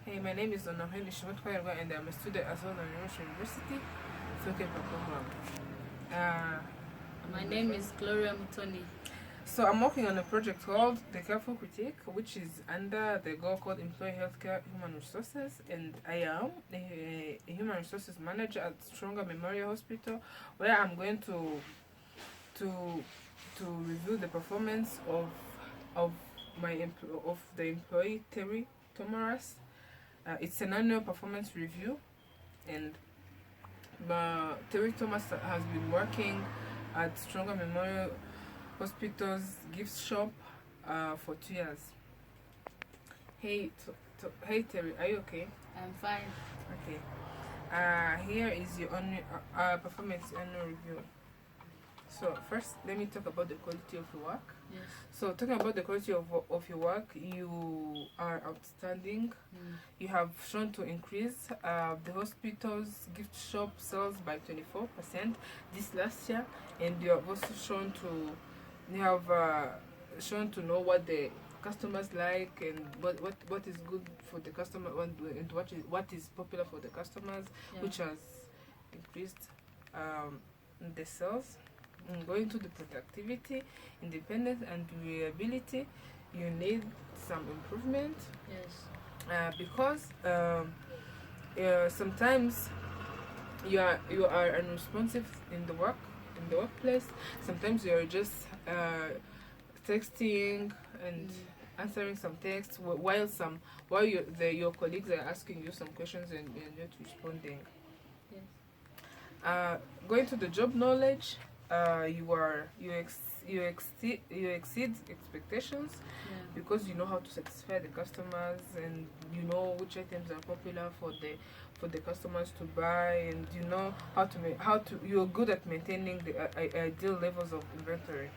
Hey, my name is Honorine Ishimotwairwa and I'm a student at Southern University, Soke program. Uh, My name is Gloria Mutoni. so I'm working on a project called The Careful Critique, which is under the goal called Employee Healthcare Human Resources, and I am a human resources manager at Stronger Memorial Hospital, where I'm going to to review the performance of of the employee Terry Tomaras. It's an annual performance review, and Terry Thomas has been working at Stronger Memorial Hospital's gift shop for 2 years. Hey Terry, are you okay? I'm fine. Okay. Here is your performance annual review. So first, let me talk about the quality of your work. Yes. So talking about the quality of your work, you are outstanding. You have shown to increase the hospital's gift shop sales by 24% this last year, and you have also shown to know what the customers like and what is good for the customer and what is popular for the customers, which has increased the sales. Going to the productivity, independence, and reliability, you need some improvement. Yes. Because sometimes you are unresponsive in the workplace. Sometimes you are just texting and answering some texts while your colleagues are asking you some questions and you're not responding. Yes. Going to the job knowledge, you exceed expectations because you know how to satisfy the customers and you know which items are popular for the customers to buy, and you know you're good at maintaining the ideal levels of inventory.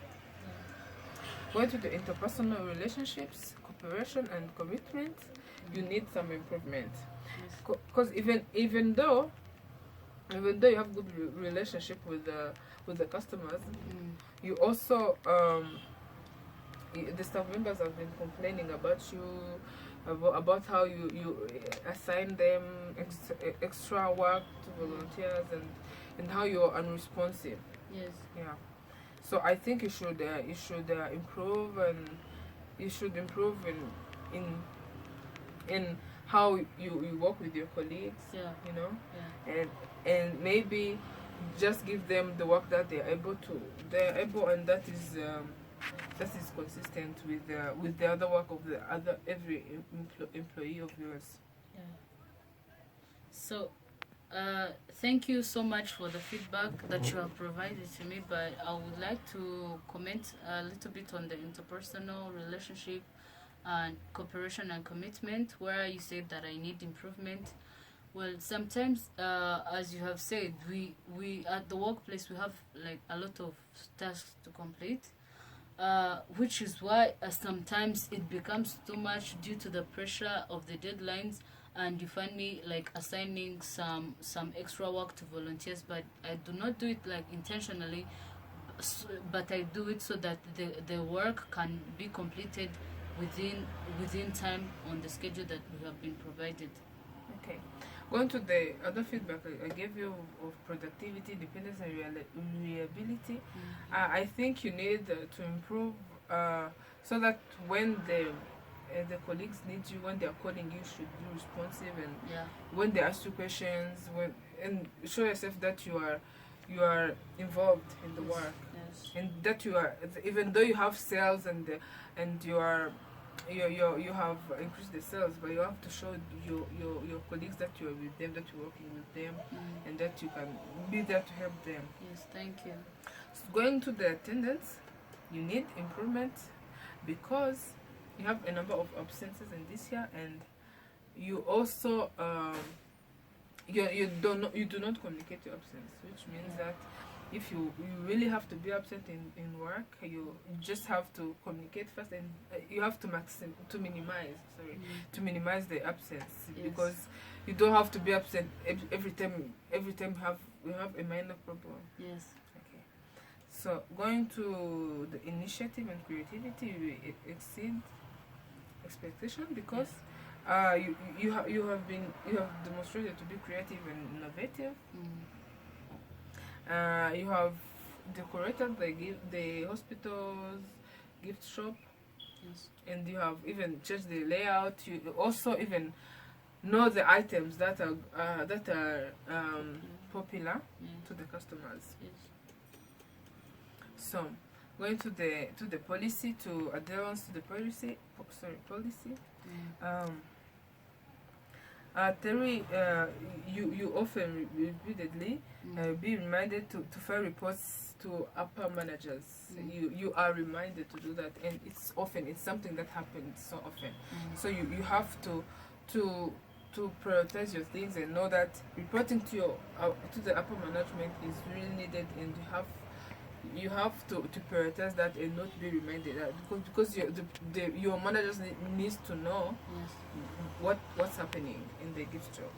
Going to the interpersonal relationships, cooperation and commitment, you need some improvement. Because even though you have good relationship with the customers, you also the staff members have been complaining about you, about how you assign them extra work to volunteers, and how you're unresponsive. Yes. Yeah. So I think you should improve, and you should improve in how you work with your colleagues. Yeah. You know. Yeah. And maybe just give them the work that they're able, and that is consistent with the other work of the other every employee of yours. Yeah. So thank you so much for the feedback that you have provided to me, but I would like to comment a little bit on the interpersonal relationship and cooperation and commitment, where you said that I need improvement. Well, sometimes, as you have said, we at the workplace we have like a lot of tasks to complete, which is why sometimes it becomes too much due to the pressure of the deadlines, and you find me like assigning some extra work to volunteers, but I do not do it like intentionally, but I do it so that the work can be completed within time on the schedule that we have been provided. Okay. Going to the other feedback I gave you of productivity, dependence, and reliability, I think you need to improve so that when the colleagues need you, when they are calling you, should be responsive, and when they ask you questions, and show yourself that you are involved in the work, and that you are, even though you have sales and you have increased the sales, but you have to show your colleagues that you are with them, that you're working with them, and that you can be there to help them. Yes, thank you. So going to the attendance, you need improvement because you have a number of absences in this year, and you also you do not communicate your absence, which means that if you really have to be absent in work, you just have to communicate first, and you have to minimize the absence, because you don't have to be absent every time you have a minor problem. Yes. Okay. So going to the initiative and creativity, you exceed expectation because you have demonstrated to be creative and innovative. You have decorated the hospital's gift shop, Yes. and you have even changed the layout. You also even know the items that are popular Yes. to the customers. Yes. So, going to the policy, to adherence to the policy. Policy. Terry, you often repeatedly be reminded to file reports to upper managers. You are reminded to do that, and it's something that happens so often. So you have to prioritize your things and know that reporting to your to the upper management is really needed, and you have to prioritize that and not be reminded that, because your managers needs to know Yes. what's happening in the gift shop.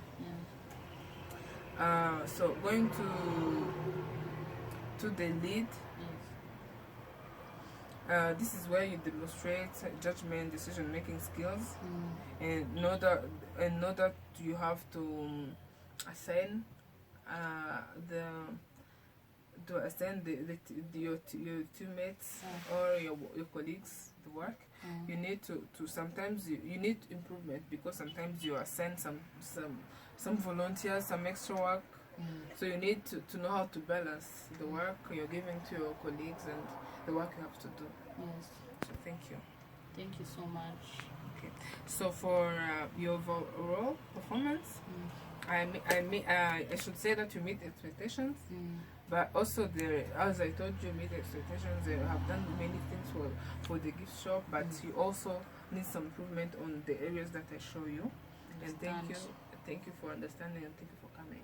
Yeah. So going to the lead, Yes. this is where you demonstrate judgment, decision making skills, and know that you have to assign your teammates or your colleagues the work. You need to sometimes you need improvement, because sometimes you assign some volunteers some extra work. So you need to know how to balance the work you're giving to your colleagues and the work you have to do. Yes. So thank you. Thank you so much. Okay. So for your overall performance, I should say that you meet expectations. But also, as I told you, meet expectations. They have done many things for the gift shop, but you also need some improvement on the areas that I show you. And thank you for understanding, and thank you for coming.